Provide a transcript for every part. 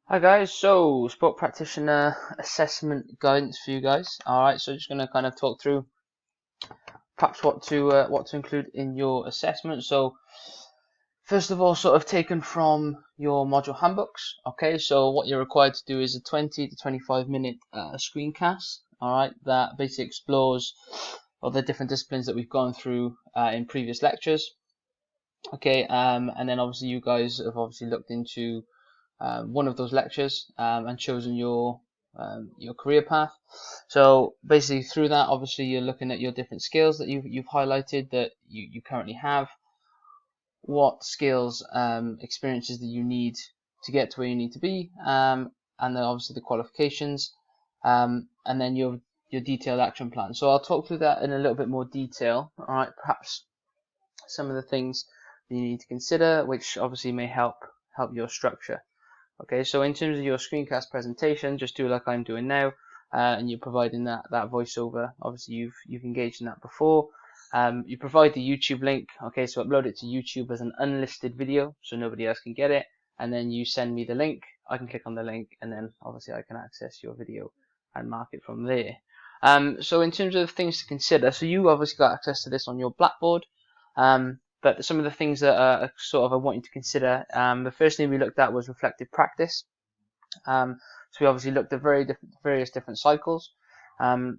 Hi guys, so sport practitioner assessment guidance for you guys. Alright, so just gonna kind of talk through perhaps what to include in your assessment. So first of all, sort of taken from your module handbooks. Okay, so what you're required to do is a 20 to 25 minute screencast. Alright, that basically explores all the different disciplines that we've gone through in previous lectures. Okay, and then obviously you guys have obviously looked into one of those lectures and chosen your career path. So basically through that, obviously you're looking at your different skills that you've highlighted that you currently have, what skills, experiences that you need to get to where you need to be, and then obviously the qualifications, and then your detailed action plan. So I'll talk through that in a little bit more detail. All right, perhaps some of the things you need to consider, which obviously may help your structure. Okay, so in terms of your screencast presentation, just do like I'm doing now, and you're providing that voiceover. Obviously, you've engaged in that before. You provide the YouTube link. Okay, so upload it to YouTube as an unlisted video, so nobody else can get it. And then you send me the link. I can click on the link, and then obviously I can access your video and mark it from there. So in terms of things to consider, so you obviously got access to this on your Blackboard. But some of the things that sort of I want you to consider, the first thing we looked at was reflective practice. So we obviously looked at various different cycles.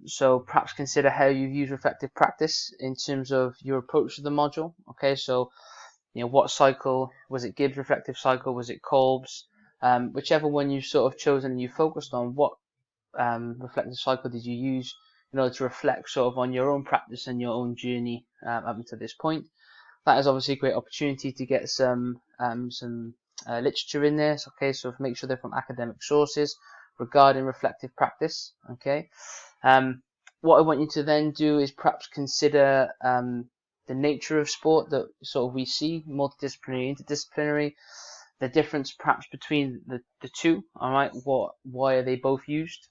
So perhaps consider how you use reflective practice in terms of your approach to the module. Okay, so what cycle was it? Gibbs reflective cycle? Was it Kolb's? Whichever one you've sort of chosen and you focused on, what reflective cycle did you use in order to reflect sort of on your own practice and your own journey up until this point? That is obviously a great opportunity to get some literature in there. Okay, so make sure they're from academic sources regarding reflective practice. Okay, what I want you to then do is perhaps consider the nature of sport that sort of we see, multidisciplinary, interdisciplinary, the difference perhaps between the two. All right, why are they both used?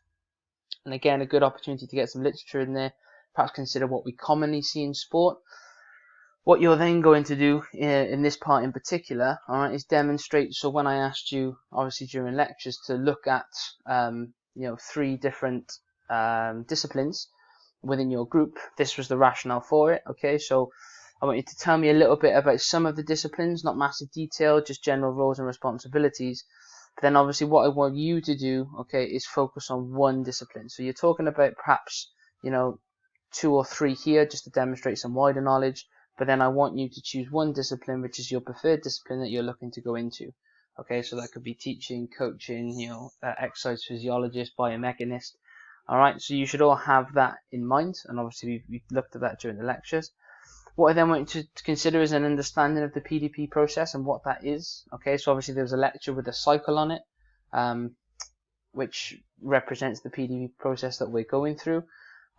And again, a good opportunity to get some literature in there. Perhaps consider what we commonly see in sport. What you're then going to do in this part in particular, all right, is demonstrate. So when I asked you, obviously during lectures, to look at 3 different disciplines within your group, this was the rationale for it. Okay, so I want you to tell me a little bit about some of the disciplines, not massive detail, just general roles and responsibilities. But then obviously what I want you to do, okay, is focus on one discipline. So you're talking about perhaps 2 or 3 here just to demonstrate some wider knowledge. But then I want you to choose one discipline, which is your preferred discipline that you're looking to go into. Okay, so that could be teaching, coaching, exercise physiologist, biomechanist. All right, so you should all have that in mind, and obviously we've looked at that during the lectures. What I then want you to consider is an understanding of the PDP process and what that is. Okay, so obviously there's a lecture with a cycle on it, which represents the PDP process that we're going through.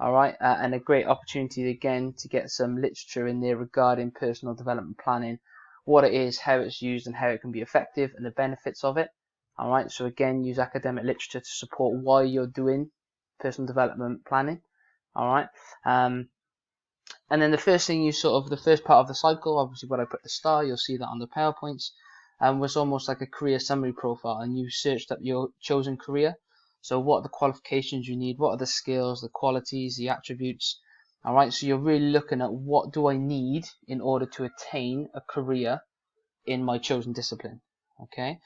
All right, and a great opportunity again to get some literature in there regarding personal development planning, what it is, how it's used, and how it can be effective, and the benefits of it. All right, so again, use academic literature to support why you're doing personal development planning. All right, and then the first thing the first part of the cycle, obviously what I put the star, you'll see that on the PowerPoints, was almost like a career summary profile, and you searched up your chosen career. So what are the qualifications you need? What are the skills, the qualities, the attributes? All right, so you're really looking at what do I need in order to attain a career in my chosen discipline. Okay,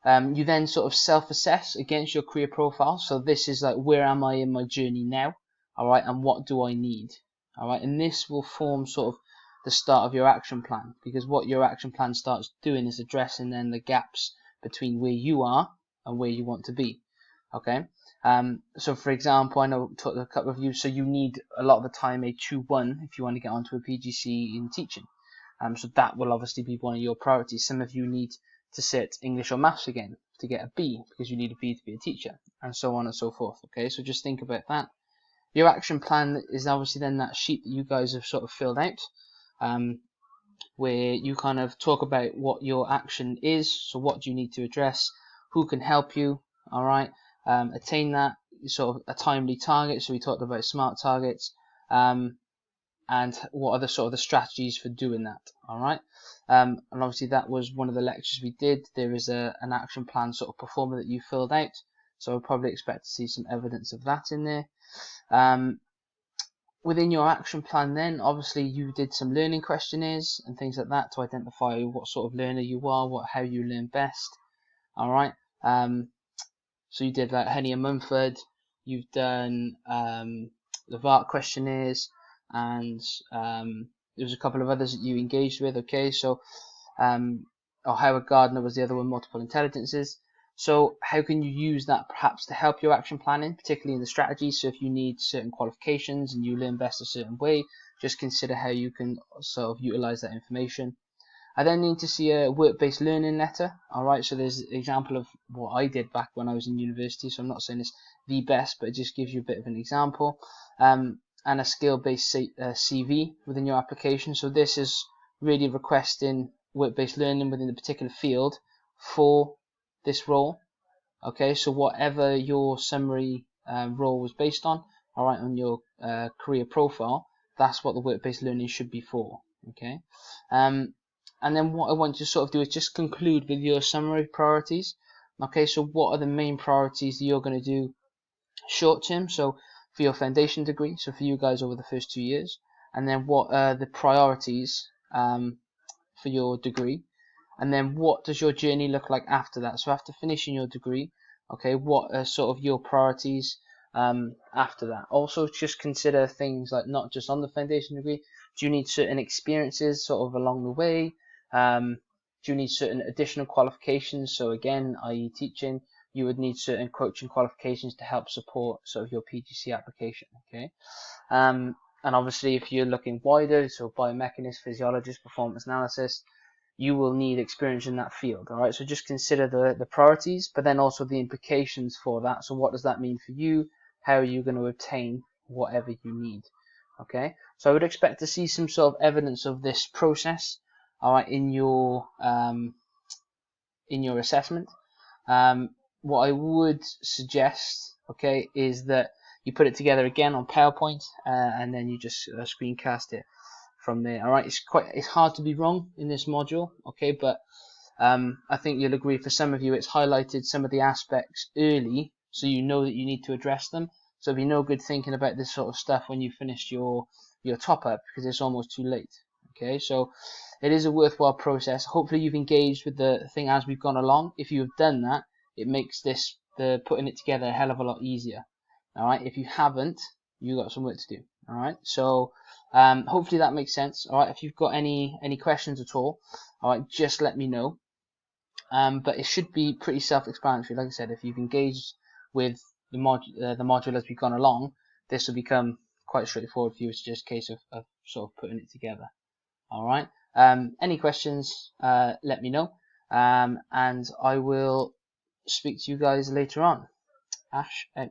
you then sort of self-assess against your career profile. So this is like, where am I in my journey now? All right, and what do I need? All right, and this will form sort of the start of your action plan, because what your action plan starts doing is addressing then the gaps between where you are and where you want to be. Okay, so for example, I know a couple of you, so you need a lot of the time a 2-1 if you want to get onto a PGC in teaching. So that will obviously be one of your priorities. Some of you need to sit English or maths again to get a B because you need a B to be a teacher, and so on and so forth. Okay, so just think about that. Your action plan is obviously then that sheet that you guys have sort of filled out, where you kind of talk about what your action is. So what do you need to address? Who can help you? All right. Attain that, sort of a timely target. So we talked about SMART targets, and what are the sort of the strategies for doing that. All right. and obviously that was one of the lectures we did. There is an action plan sort of performer that you filled out, so I'll probably expect to see some evidence of that in there. Within your action plan then, obviously you did some learning questionnaires and things like that to identify what sort of learner you are, how you learn best. Alright, so you did like Henny and Mumford, you've done the VART questionnaires, and there was a couple of others that you engaged with, okay, so Howard Gardner was the other one, multiple intelligences. So how can you use that perhaps to help your action planning, particularly in the strategy? So if you need certain qualifications and you learn best a certain way, just consider how you can sort of utilize that information. I then need to see a work-based learning letter. Alright, so there's an example of what I did back when I was in university, so I'm not saying it's the best, but it just gives you a bit of an example. And a skill-based CV within your application. So this is really requesting work-based learning within a particular field for this role. Okay, so whatever your summary role was based on, alright, on your career profile, that's what the work-based learning should be for. Okay, and then what I want you to sort of do is just conclude with your summary priorities. Okay, so what are the main priorities that you're going to do short term? So for your foundation degree, so for you guys over the first 2 years, and then what are the priorities for your degree, and then what does your journey look like after that? So after finishing your degree, okay, what are sort of your priorities after that? Also just consider things like not just on the foundation degree, do you need certain experiences sort of along the way? Do you need certain additional qualifications? So again, i.e. teaching, you would need certain coaching qualifications to help support sort of your PGC application, okay? And obviously if you're looking wider, so biomechanist, physiologist, performance analysis, you will need experience in that field. All right, so just consider the priorities, but then also the implications for that. So what does that mean for you? How are you going to obtain whatever you need? Okay, so I would expect to see some sort of evidence of this process, all right, in your assessment. What I would suggest, okay, is that you put it together again on PowerPoint, and then you just screencast it from there. All right, it's hard to be wrong in this module, okay, but I think you'll agree for some of you it's highlighted some of the aspects early, so you know that you need to address them. So it'd be no good thinking about this sort of stuff when you finished your top up, because it's almost too late. Okay, so it is a worthwhile process. Hopefully you've engaged with the thing as we've gone along. If you have done that, it makes the putting it together a hell of a lot easier. All right, if you haven't, you got some work to do. All right, so hopefully that makes sense. All right, if you've got any questions at all right, just let me know. But it should be pretty self-explanatory. Like I said, if you've engaged with the module as we've gone along, this will become quite straightforward for you. It's just a case of sort of putting it together. All right, any questions, let me know, and I will speak to you guys later on. Ash out.